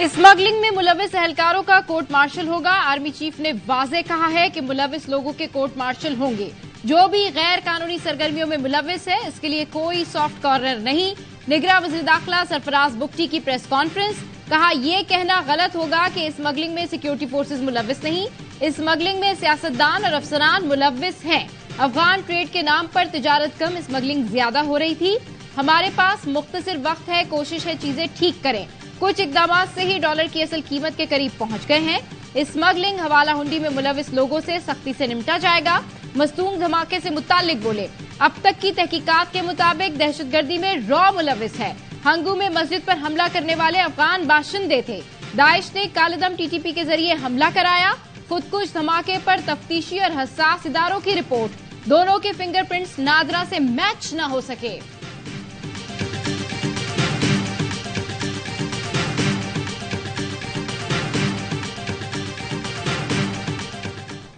Smuggling में मुलविस एहलकारों का court martial होगा। आर्मी चीफ ने वाज़ेह कहा है कि मुलविस लोगों के कोर्ट मार्शल होंगे। जो भी गैर कानूनी सरगर्मियों में मुलविस है, इसके लिए कोई सॉफ्ट कॉर्नर नहीं। निगरान वज़ीर दाखिला सरफराज बुगटी की प्रेस कॉन्फ्रेंस, कहा यह कहना गलत होगा कि स्मगलिंग में सिक्योरिटी फोर्सेज मुलविस नहीं। स्मगलिंग में सियासतदान और अफसरान मुलविस हैं। अफगान ट्रेड के नाम पर तिजारत कम, स्मगलिंग ज्यादा हो रही थी। हमारे पास मुख्तसर वक्त है, कोशिश है चीजें ठीक करें। कुछ इकदाम से ही डॉलर की असल कीमत के करीब पहुंच गए हैं। स्मगलिंग हवाला हुंडी में मुलविस लोगों से सख्ती से निपटा जाएगा। मस्तूंग धमाके से मुतालिक बोले, अब तक की तहकीकात के मुताबिक दहशतगर्दी में रॉ मुलविस है। हंगू में मस्जिद पर हमला करने वाले अफगान बाशिंदे थे। दाइश ने कालेदम टीटीपी के जरिए हमला कराया। खुदकुश धमाके पर तफ्तीशी और हसास इदारों की रिपोर्ट, दोनों के फिंगरप्रिंट्स नादरा से मैच न हो सके।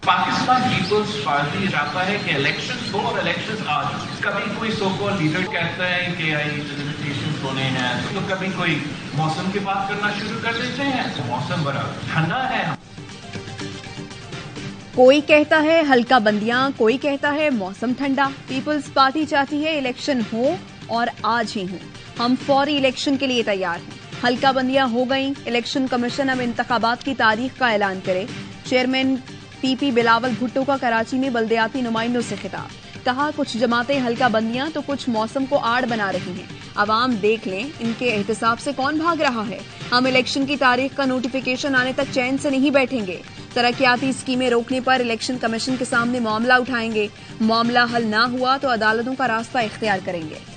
पाकिस्तान पीपल्स पार्टी चाहता है कि इलेक्शंस हो और इलेक्शंस आज। कभी कोई सो कॉल्ड लीडर कहता है कि लिमिटेशंस होने हैं, तो कभी कोई मौसम की बात करना शुरू कर देते हैं। तो मौसम बड़ा ठंडा है। कोई कहता है हल्का बंदियां, कोई कहता है मौसम ठंडा। पीपल्स पार्टी चाहती है इलेक्शन हो और आज ही हो। हम फौरी इलेक्शन के लिए तैयार हैं। हल्का बंदियां हो गई। इलेक्शन कमीशन अब इंतखाबात की तारीख का ऐलान करे। चेयरमैन पीपी बिलावल भुट्टो का कराची में बल्दियाती नुमाइंदों से खिताब, कहा कुछ जमातें हल्का बंदियां तो कुछ मौसम को आड़ बना रही हैं। अवाम देख लें इनके एहतसाब से कौन भाग रहा है। हम इलेक्शन की तारीख का नोटिफिकेशन आने तक चैन से नहीं बैठेंगे। तरक्याती स्कीमें रोकने पर इलेक्शन कमीशन के सामने मामला उठाएंगे। मामला हल ना हुआ तो अदालतों का रास्ता इख्तियार करेंगे।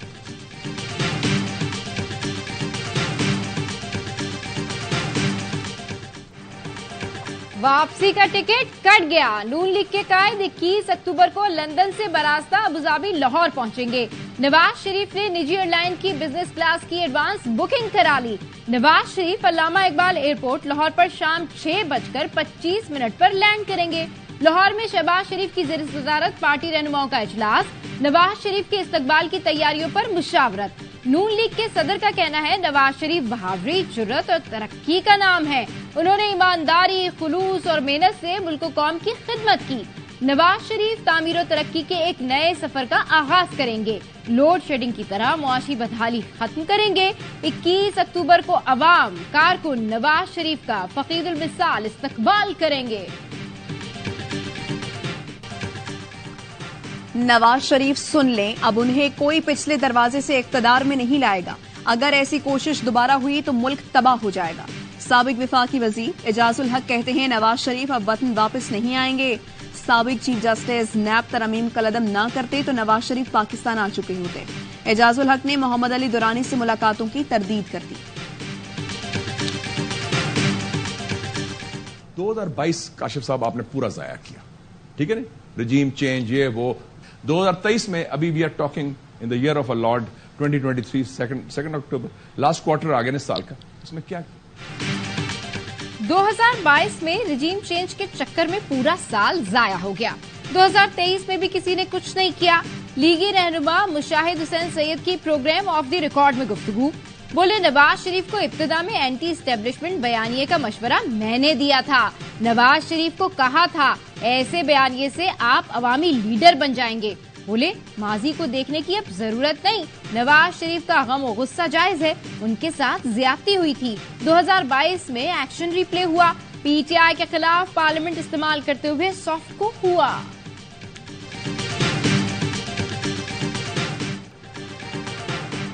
वापसी का टिकट कट गया। नून लीग के कायद 21 अक्टूबर को लंदन से बरास्ता अबुधाबी लाहौर पहुंचेंगे। नवाज शरीफ ने निजी एयरलाइन की बिजनेस क्लास की एडवांस बुकिंग करा ली। नवाज शरीफ अल्लामा इकबाल एयरपोर्ट लाहौर पर शाम 6:25 पर लैंड करेंगे। लाहौर में शहबाज शरीफ की ज़ेर-ए-सदारत पार्टी रहनुमाओं का इजलास। नवाज शरीफ के इस्तकबाल की तैयारियों पर मुशावरत। नून लीग के सदर का कहना है नवाज शरीफ बहादुरी, जुर्रत और तरक्की का नाम है। उन्होंने ईमानदारी, खुलूस और मेहनत से मुल्क कौम की खिदमत की। नवाज शरीफ तामीर और तरक्की के एक नए सफर का आगाज करेंगे। लोड शेडिंग की तरह मुआशी बदहाली खत्म करेंगे। 21 अक्टूबर को अवाम कारकुन नवाज शरीफ का फकीदुल मिसाल इस्तकबाल करेंगे। नवाज शरीफ सुन लें, अब उन्हें कोई पिछले दरवाजे से इक्तदार में नहीं लाएगा। अगर ऐसी कोशिश दोबारा हुई तो मुल्क तबाह हो जाएगा। साबिक विफाकी वजीर एजाजुल हक कहते हैं नवाज शरीफ अब वतन वापस नहीं आएंगे। साबिक चीफ जस्टिस नैब तरमीम कलदम न करते तो नवाज शरीफ पाकिस्तान आ चुके होते। एजाजुल हक ने मोहम्मद अली दुरानी से मुलाकातों की तरदीद कर दी। 2022 काशिफ साहब आपने पूरा जाया किया, ठीक है ना? रिजीम चेंज, ये वो। 2023 में अभी we are talking in the year of a lord 2023 2 October, last quarter आ गए ना साल का। इसमें क्या 2022 में रिजीम चेंज के चक्कर में पूरा साल जाया हो गया। 2023 में भी किसी ने कुछ नहीं किया। लीगी रहनुमा मुशाहिद हुसैन सैयद की प्रोग्राम ऑफ द रिकॉर्ड में गुफ्तगू, बोले नवाज शरीफ को इब्तिदा में एंटी एस्टेब्लिशमेंट बयानिए का मशवरा मैंने दिया था। नवाज शरीफ को कहा था ऐसे बयानिए से आप अवामी लीडर बन जाएंगे। बोले माजी को देखने की अब जरूरत नहीं। नवाज शरीफ का गम और गुस्सा जायज है, उनके साथ ज्यादती हुई थी। 2022 में एक्शन रिप्ले हुआ। पीटीआई के खिलाफ पार्लियामेंट इस्तेमाल करते हुए सॉफ्ट को हुआ।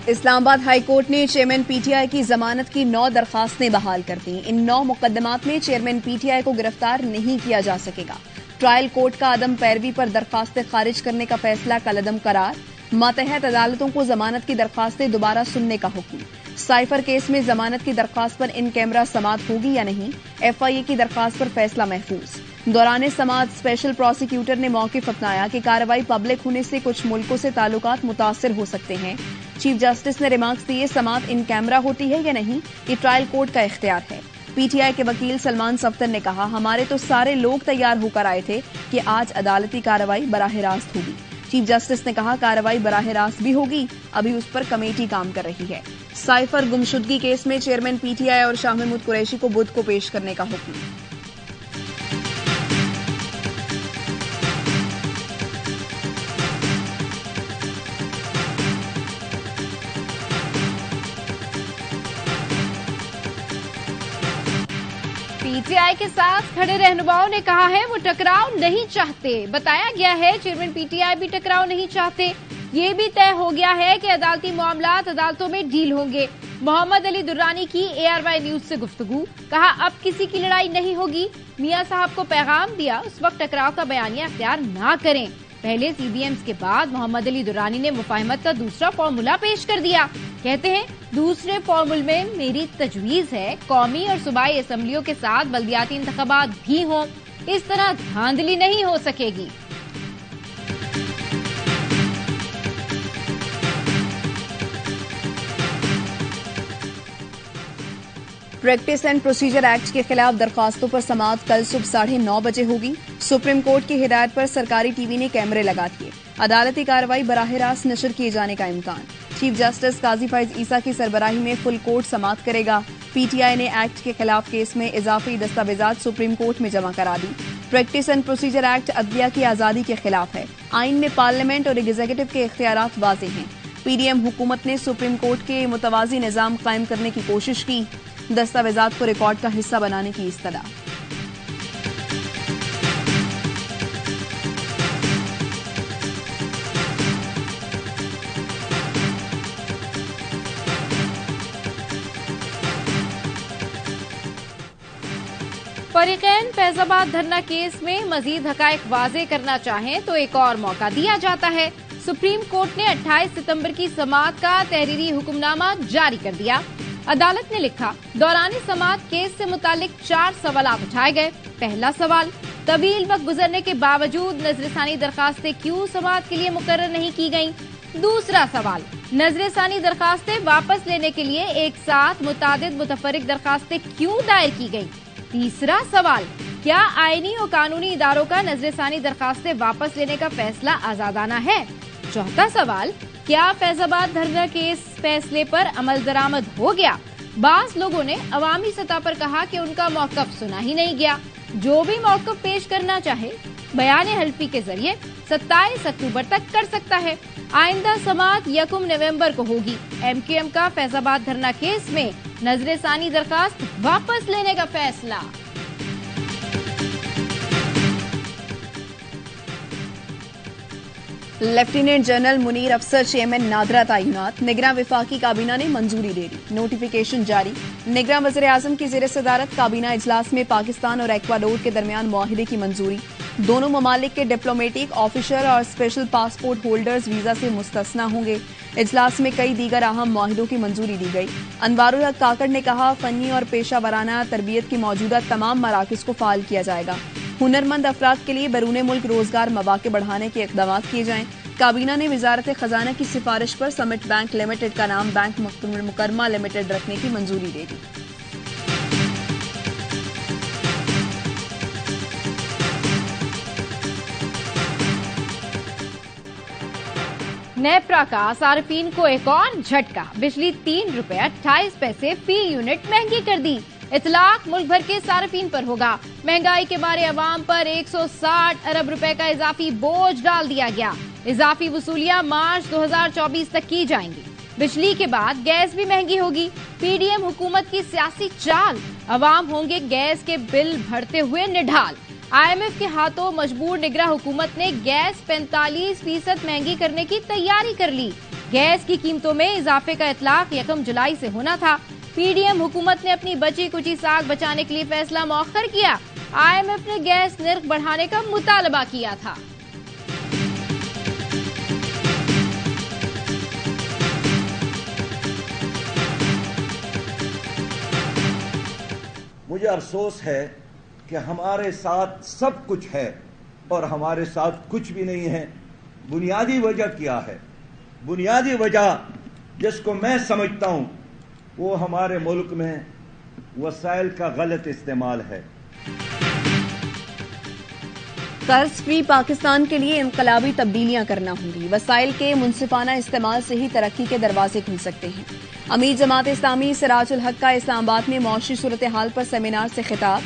इस्लामाबाद हाई कोर्ट ने चेयरमैन पीटीआई की जमानत की 9 दरखास्तें बहाल कर दी। इन 9 मुकदमात में चेयरमैन पीटीआई को गिरफ्तार नहीं किया जा सकेगा। ट्रायल कोर्ट का अदम पैरवी पर दरखास्तें खारिज करने का फैसला कलअदम करार। मातहत अदालतों को जमानत की दरखास्तें दोबारा सुनने का हुक्म। साइफर केस में जमानत की दरखास्त पर इन कैमरा समाअत होगी या नहीं, एफआईए की दरखास्त पर फैसला महफूज। दौरान समाअत स्पेशल प्रोसिक्यूटर ने मौकिफ अपनाया कि कार्रवाई पब्लिक होने से कुछ मुल्कों से ताल्लुकात मुतासिर हो सकते हैं। चीफ जस्टिस ने रिमार्क्स दिए समाअत इन कैमरा होती है या नहीं, ये ट्रायल कोर्ट का इख्तियार है। पीटीआई के वकील सलमान सफ्तर ने कहा हमारे तो सारे लोग तैयार होकर आए थे कि आज अदालती कार्रवाई बराह रास्त होगी। चीफ जस्टिस ने कहा कार्रवाई बराह रास्त भी होगी, अभी उस पर कमेटी काम कर रही है। साइफर गुमशुदगी केस में चेयरमैन पीटीआई और शाह महमूद कुरैशी को बुध को पेश करने का हुक्म। पीटीआई के साथ खड़े रहनुमाओं ने कहा है वो टकराव नहीं चाहते। बताया गया है चेयरमैन पीटीआई भी टकराव नहीं चाहते। ये भी तय हो गया है कि अदालती मामलात अदालतों में डील होंगे। मोहम्मद अली दुर्रानी की ARY न्यूज से गुफ्तगू, कहा अब किसी की लड़ाई नहीं होगी। मियां साहब को पैगाम दिया उस वक्त टकराव का बयानिया अख्तियार ना करें। पहले CBMs के बाद मोहम्मद अली दुर्रानी ने मुफाहमत का दूसरा फॉर्मूला पेश कर दिया। कहते हैं दूसरे फॉर्मूले में मेरी तजवीज है कौमी और सूबाई असेंबलियों के साथ बल्दियाती इंतखाबात भी हों, इस तरह धांधली नहीं हो सकेगी। प्रैक्टिस एंड प्रोसीजर एक्ट के खिलाफ दरखास्तों पर समाअत कल सुबह 9:30 बजे होगी। सुप्रीम कोर्ट की हिदायत पर सरकारी टीवी ने कैमरे लगा दिए। अदालती कार्रवाई बराह रास्त नशर किए जाने का इम्कान। चीफ जस्टिस काजी फैज ईसा की सरबराही में फुल कोर्ट समाअत करेगा। पीटीआई ने एक्ट के खिलाफ केस में इजाफी दस्तावेजात सुप्रीम कोर्ट में जमा करा दी। प्रैक्टिस एंड प्रोसीजर एक्ट अदलिया की आजादी के खिलाफ है। आइन में पार्लियामेंट और एग्जीक्यूटिव के इख्तियारात वाज़ेह हैं। PDM हुकूमत ने सुप्रीम कोर्ट के मुतवाज़ी निज़ाम कायम करने की कोशिश की। दस्तावेजात को रिकॉर्ड का हिस्सा बनाने की इस्तदा। फरीकैन फैजाबाद धरना केस में मजीद हकायक वाज़े करना चाहें तो एक और मौका दिया जाता है। सुप्रीम कोर्ट ने 28 सितंबर की समाअत का तहरीरी हुक्मनामा जारी कर दिया। अदालत ने लिखा, दौरान समाअत केस से मुतालिक 4 सवाल उठाए गए। पहला सवाल, तवील वक्त गुजरने के बावजूद नजरसानी दरखास्तें क्यों समाअत के लिए मुकर्रर नहीं की गयी। दूसरा सवाल, नजरसानी दरखास्तें वापस लेने के लिए एक साथ मुतादिद मुतफरिक दरखास्तें क्यों दायर की गयी। तीसरा सवाल, क्या आईनी और कानूनी इदारों का नजरसानी दरखास्तें वापस लेने का फैसला आजादाना है। चौथा सवाल, क्या फैजाबाद धरना केस फैसले पर अमल दरामद हो गया। बास लोगों ने अवामी सतह पर कहा कि उनका मौकफ सुना ही नहीं गया। जो भी मौकफ पेश करना चाहे बयान हल्फी के जरिए 27 अक्टूबर तक कर सकता है। आइंदा समाअत 1 नवंबर को होगी। MQM का फैजाबाद धरना केस में नजरसानी दरखास्त वापस लेने का फैसला। लेफ्टिनेंट जनरल मुनीर अफसर चेयरमैन नादरा तैनात। निगरां विफाकी काबीना ने मंजूरी दे दी। नोटिफिकेशन जारी। निगरां वज़ीर आज़म की ज़ेर सदारत काबीना इजलास में पाकिस्तान और एक्वाडोर के दरमियान मुआहिदे की मंजूरी। दोनों ममालिक के डिप्लोमेटिक ऑफिसर और स्पेशल पासपोर्ट होल्डर्स वीजा से मुस्तस्ना होंगे। इजलास में कई दीगर अहम मुआहिदों की मंजूरी दी गई। अनवारुल हक काकड़ ने कहा, फनी और पेशा वराना तरबियत की मौजूदा तमाम मराकज़ को फाल किया जाएगा। हुनरमंद अफराद के लिए बैरून मुल्क रोजगार मौके बढ़ाने के इक़दाम किए जाएं। काबीना ने वजारत खजाना की सिफारिश पर समिट बैंक लिमिटेड का नाम बैंक मुकरमा लिमिटेड रखने की मंजूरी दे दी। नेप्रा का सार्फिन को एक और झटका। बिजली 3 रुपए 28 पैसे फी यूनिट महंगी कर दी। इतलाक मुल्क भर के सार्फिन पर होगा। महंगाई के मारे अवाम पर 160 अरब रुपए का इजाफी बोझ डाल दिया गया। इजाफी वसूलियां मार्च 2024 तक की जाएंगी। बिजली के बाद गैस भी महंगी होगी। PDM हुकूमत की सियासी चाल, अवाम होंगे गैस के बिल भरते हुए निढाल। IMF के हाथों मजबूर निगरां हुकूमत ने गैस 45% महंगी करने की तैयारी कर ली। गैस की कीमतों में इजाफे का इतलाक 1 जुलाई से होना था। PDM हुकूमत ने अपनी बची कुची साख बचाने के लिए फैसला मौखर किया। IMF ने गैस निर्ख बढ़ाने का मुतालबा किया था। मुझे अफसोस है कि हमारे साथ सब कुछ है और हमारे साथ कुछ भी नहीं है। बुनियादी वजह क्या है? बुनियादी वजह जिसको मैं समझता हूं वो हमारे मुल्क में वसाइल का गलत इस्तेमाल है। कर्ज फ्री पाकिस्तान के लिए इनकलाबी तब्दीलियां करना होंगी। वसाइल के मुनसिफाना इस्तेमाल से ही तरक्की के दरवाजे खुल सकते हैं। अमीर जमात इस्लामी सिराजुल हक का इस्लामाबाद में मौशी सूरत हाल पर सेमिनार से खिताब।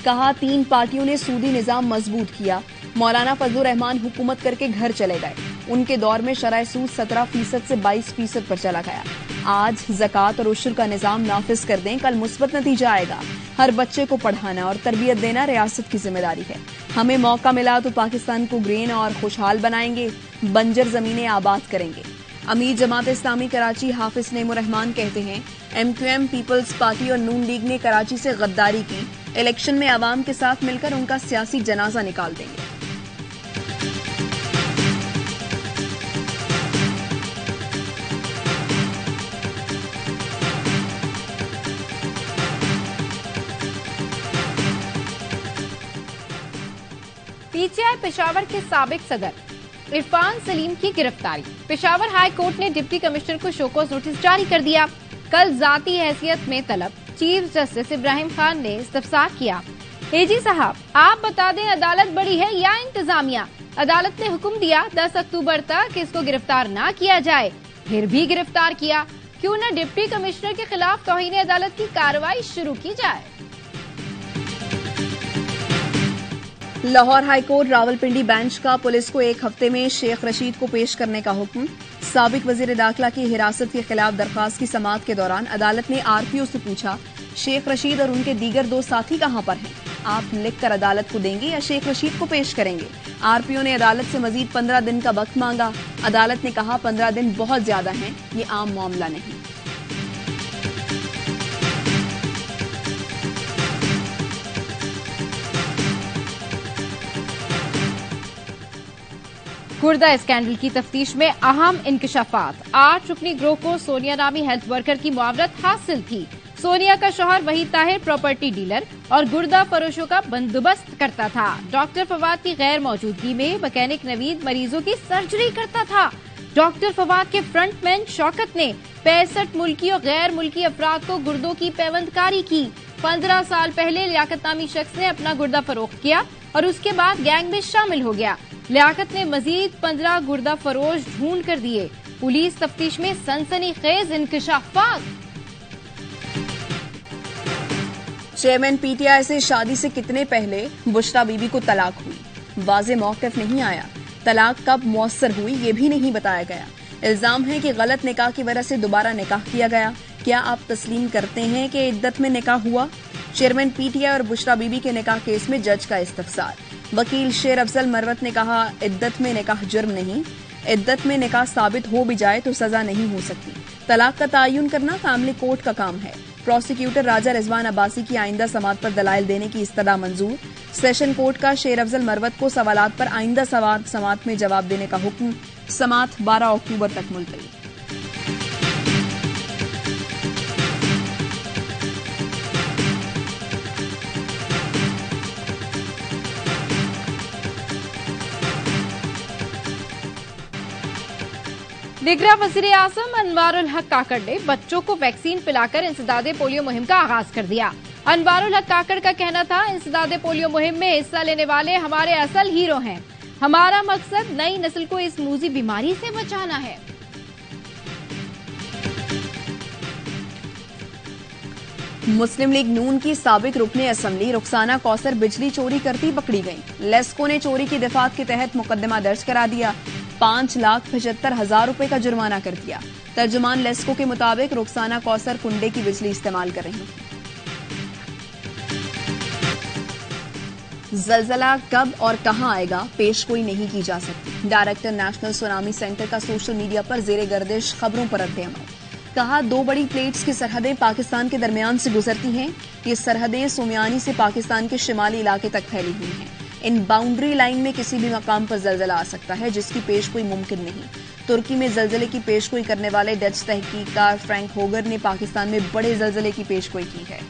कहा 3 पार्टियों ने सूदी निजाम मजबूत किया। मौलाना फजलुर रहमान हुकूमत करके घर चले गए। उनके दौर में शरह सूद 17% से 22% पर चला गया। आज ज़कात और उशर का निजाम नाफिज कर दें, कल मुस्बत नतीजा आएगा। हर बच्चे को पढ़ाना और तरबियत देना रियासत की जिम्मेदारी है। हमें मौका मिला तो पाकिस्तान को ग्रीन और खुशहाल बनाएंगे, बंजर जमीनें आबाद करेंगे। अमीर जमात इस्लामी कराची हाफिज नेमुर रहमान कहते हैं, MQM पीपल्स पार्टी और नून लीग ने कराची से गद्दारी की। इलेक्शन में आवाम के साथ मिलकर उनका सियासी जनाजा निकाल देंगे। PTI पेशावर के साबिक सदर इरफान सलीम की गिरफ्तारी। पेशावर हाई कोर्ट ने डिप्टी कमिश्नर को शोकॉज नोटिस जारी कर दिया। कल जाती हैसियत में तलब चीफ जस्टिस इब्राहिम खान ने इस्तफसार किया। एजी साहब, आप बता दें अदालत बड़ी है या इंतजामिया? अदालत ने हुक्म दिया 10 अक्टूबर तक इसको गिरफ्तार ना किया जाए, फिर भी गिरफ्तार किया। क्यों न डिप्टी कमिश्नर के खिलाफ तौहीन अदालत की कार्रवाई शुरू की जाए। लाहौर हाईकोर्ट रावलपिंडी बेंच का पुलिस को 1 हफ्ते में शेख रशीद को पेश करने का हुक्म। साबिक वजीर दाखिला की हिरासत के खिलाफ दरखास्त की समाअत के दौरान अदालत ने RPO से पूछा, शेख रशीद और उनके दीगर 2 साथी कहां पर हैं? आप लिखकर अदालत को देंगे या शेख रशीद को पेश करेंगे? RPO ने अदालत से मजीद 15 दिन का वक्त मांगा। अदालत ने कहा 15 दिन बहुत ज्यादा हैं, ये आम मामला नहीं। गुर्दा स्कैंडल की तफ्तीश में अहम इंकशाफात। 8 रुकनी ग्रोह को सोनिया नामी हेल्थ वर्कर की मुआवरत हासिल थी। सोनिया का शौहर वहीद ताहिर प्रॉपर्टी डीलर और गुर्दा फरोशों का बंदोबस्त करता था। डॉक्टर फवाद की गैर मौजूदगी में मैकेनिक नवीद मरीजों की सर्जरी करता था। डॉक्टर फवाद के फ्रंटमैन शौकत ने 65 मुल्की और गैर मुल्की अफराद को गुर्दों की पैवंदकारी की। 15 साल पहले लियाकत नामी शख्स ने अपना गुर्दा फरोख्त किया और उसके बाद गैंग में शामिल हो गया। लियाकत ने मजीद 15 गुर्दा फरोश ढूंढ कर दिए। पुलिस तफ्तीश में सनसनीखेज इंकशाफात। चेयरमैन PTI से शादी से कितने पहले बुशरा बीबी को तलाक हुई, वाज़े मौक़िफ़ नहीं आया। तलाक कब मुअस्सर हुई ये भी नहीं बताया गया। इल्जाम है कि गलत निकाह की वजह से दोबारा निकाह किया गया। क्या आप तस्लीम करते हैं कि इद्दत में निकाह हुआ? चेयरमैन PTI और बुशरा बीबी के निकाह केस में जज का इस्तफसार। वकील शेर अफजल मरवत ने कहा, इद्दत में निकाह जुर्म नहीं, इद्दत में निकाह साबित हो भी जाए तो सजा नहीं हो सकती। तलाक का तयन करना फैमिली कोर्ट का काम है। प्रोसिक्यूटर राजा रिजवान अब्बासी की आइंदा समात पर दलाइल देने की इस्तदा मंजूर। सेशन कोर्ट का शेर अफजल मरवत को सवालात पर आइंदा समात में जवाब देने का हुक्म। समात 12 अक्टूबर तक मुलतवी। निगरान वज़ीर आज़म अनवारुल हक काकड़ ने बच्चों को वैक्सीन पिलाकर इंसदादे पोलियो मुहिम का आगाज कर दिया। अनवारुल हक काकड़ का कहना था, इंसदादे पोलियो मुहिम में हिस्सा लेने वाले हमारे असल हीरो हैं। हमारा मकसद नई नस्ल को इस मूजी बीमारी से बचाना है। मुस्लिम लीग नून की साबिक रुकने असम्बली रुखसाना कौसर बिजली चोरी करती पकड़ी गई। लेस्को ने चोरी की दफात के तहत मुकदमा दर्ज करा दिया। 5,75,000 रुपए का जुर्माना कर दिया। तर्जुमान लेस्को के मुताबिक रुखसाना कौसर कुंडे की बिजली इस्तेमाल कर रही थी। जलजला कब और कहां आएगा पेश कोई नहीं की जा सकती। डायरेक्टर नेशनल सुनामी सेंटर का सोशल मीडिया पर जेरे गर्दिश खबरों पर रद्द-ए-अमल। कहा, 2 बड़ी प्लेट्स की सरहदें पाकिस्तान के दरमियान से गुजरती हैं। ये सरहदें सुमियानी से पाकिस्तान के शिमाली इलाके तक फैली हुई हैं। इन बाउंड्री लाइन में किसी भी मकाम पर जलजला आ सकता है जिसकी पेशगोई मुमकिन नहीं। तुर्की में जलजले की पेशगोई करने वाले डच तहकीककार फ्रैंक होगर ने पाकिस्तान में बड़े जलजले की पेशगोई की है।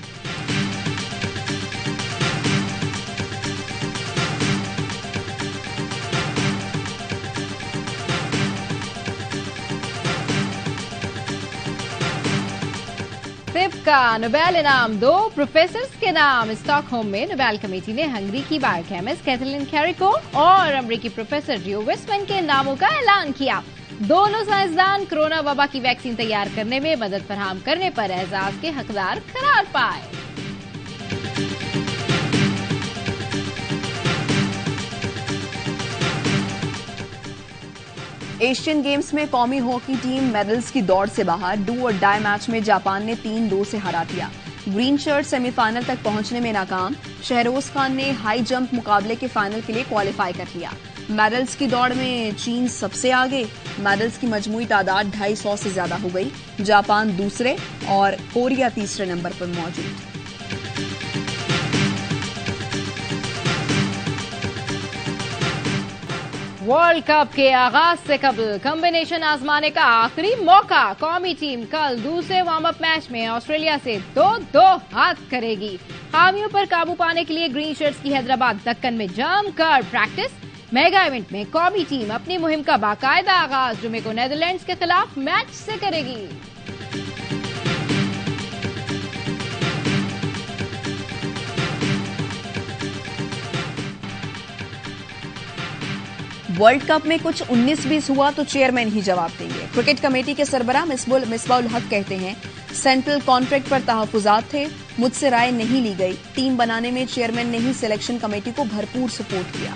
सिप का नोबेल इनाम 2 प्रोफेसर्स के नाम। स्टॉकहोम में नोबेल कमेटी ने हंगरी की बायोकेमिस्ट कैथलीन कैरिको और अमेरिकी प्रोफेसर रियो वेस्टमैन के नामों का ऐलान किया। दोनों साइंसदान कोरोना वबा की वैक्सीन तैयार करने में मदद फराहम करने पर एजाज के हकदार करार पाए। एशियन गेम्स में कौमी हॉकी टीम मेडल्स की दौड़ से बाहर। डू और डाई मैच में जापान ने 3-2 से हरा दिया। ग्रीन शर्ट सेमीफाइनल तक पहुंचने में नाकाम। शहरोज खान ने हाई जंप मुकाबले के फाइनल के लिए क्वालिफाई कर लिया। मेडल्स की दौड़ में चीन सबसे आगे। मेडल्स की मजमूई तादाद 250 से ज्यादा हो गई। जापान दूसरे और कोरिया तीसरे नंबर पर मौजूद। वर्ल्ड कप के आगाज से कबल कॉम्बिनेशन आजमाने का आखिरी मौका। कौमी टीम कल दूसरे वार्म अप मैच में ऑस्ट्रेलिया से 2-2 हाथ करेगी। खामियों पर काबू पाने के लिए ग्रीन शर्ट्स की हैदराबाद दक्कन में जमकर प्रैक्टिस। मेगा इवेंट में कौमी टीम अपनी मुहिम का बाकायदा आगाज जुमे को नेदरलैंड्स के खिलाफ मैच से करेगी। वर्ल्ड कप में कुछ 19-20 हुआ तो चेयरमैन ही जवाब देंगे। क्रिकेट कमेटी के सरबराह मिसबाउल हक कहते हैं, सेंट्रल कॉन्ट्रैक्ट पर तहफुजात थे, मुझसे राय नहीं ली गई। टीम बनाने में चेयरमैन ने ही सिलेक्शन कमेटी को भरपूर सपोर्ट किया।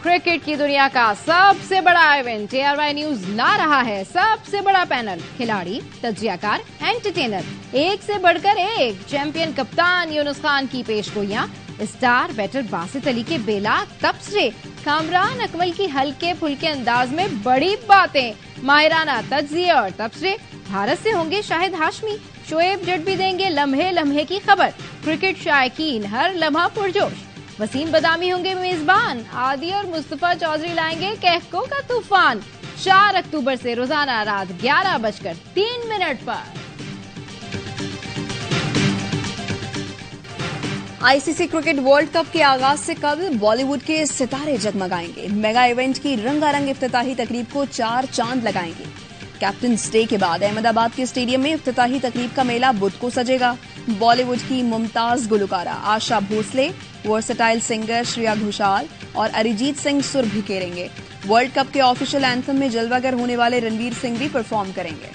क्रिकेट की दुनिया का सबसे बड़ा इवेंट ARY न्यूज ला रहा है। सबसे बड़ा पैनल, खिलाड़ी, तज्जियाकार, एंटरटेनर, एक से बढ़कर एक। चैंपियन कप्तान यूनुस खान की पेशगोइयां, स्टार बैटर बासित अली के बेला तबसरे, कामरान अकमल की हल्के फुल्के अंदाज में बड़ी बातें, माहिराना तज्जिए और तबसरे। भारत से होंगे शाहिद हाशमी, शोएब जट भी देंगे लम्हे लम्हे की खबर। क्रिकेट शायकीन हर लम्हा पुरजोश। वसीम बदामी होंगे मेजबान, आदि और मुस्तफा चौधरी लाएंगे कहको का तूफान। 4 अक्टूबर से रोजाना रात 11:03 पर। आईसीसी क्रिकेट वर्ल्ड कप के आगाज से कबल बॉलीवुड के सितारे जगमगाएंगे। मेगा इवेंट की रंगारंग इफ्तिताही तकरीब को 4 चांद लगाएंगे। कैप्टन्स डे के बाद अहमदाबाद के स्टेडियम में इफ्तिताही तकरीब का मेला बुध को सजेगा। बॉलीवुड की मुमताज गुलकारा आशा भोसले, वर्सेटाइल सिंगर श्रेया घोषाल और अरिजीत सिंह सुर बिखेरेंगे। वर्ल्ड कप के ऑफिशियल एंथम में जलवागर होने वाले रणवीर सिंह भी परफॉर्म करेंगे।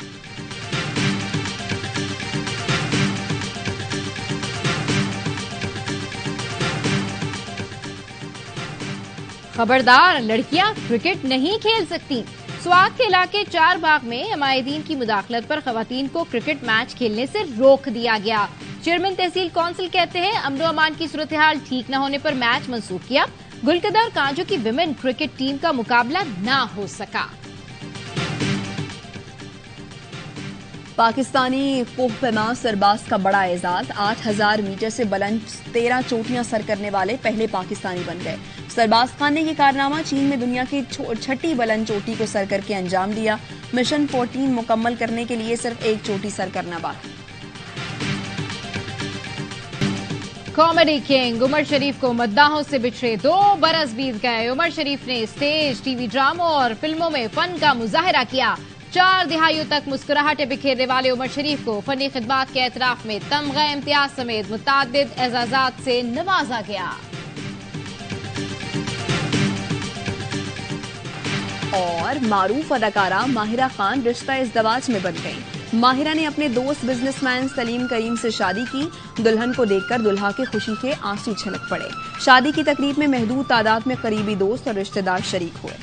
खबरदार, लड़कियां क्रिकेट नहीं खेल सकती। स्वात के इलाके 4 बाग में हमायदीन की मुदाखलत पर खवातीन को क्रिकेट मैच खेलने से रोक दिया गया। चेयरमैन तहसील काउंसिल कहते हैं, अमन अमान की सूरत हाल ठीक न होने पर मैच मंसूख किया। गुलकदा और कांजू की विमेन क्रिकेट टीम का मुकाबला न हो सका। पाकिस्तानी कोहपेमा सरबाज का बड़ा एजाज। 8000 मीटर से बुलंद 13 चोटियां सर करने वाले पहले पाकिस्तानी बन गए। सरबाज खान ने यह कारनामा चीन में दुनिया की 6ठी बुलंद चोटी को सर करके अंजाम दिया। मिशन 14 मुकम्मल करने के लिए सिर्फ एक चोटी सर करना बाकी। कॉमेडी किंग उमर शरीफ को मद्दाहों से बिछड़े 2 बरस बीत गए। उमर शरीफ ने स्टेज, टीवी ड्रामों और फिल्मों में फन का मुजाहिरा किया। 4 दिहाइयों तक मुस्कुराहटें बिखेरने वाले उमर शरीफ को फनी खिदमात के एतराफ में तमगा इम्तियाज समेत मुतादिद एजाजात से नवाजा गया। और मारूफ अदाकारा माहिरा खान रिश्ता इज़्दवाज में बन गई। माहिरा ने अपने दोस्त बिजनेसमैन सलीम करीम से शादी की। दुल्हन को देखकर दुल्हा के खुशी के आंसू छलक पड़े। शादी की तकरीब में महदूद तादाद में करीबी दोस्त और रिश्तेदार शरीक हुए।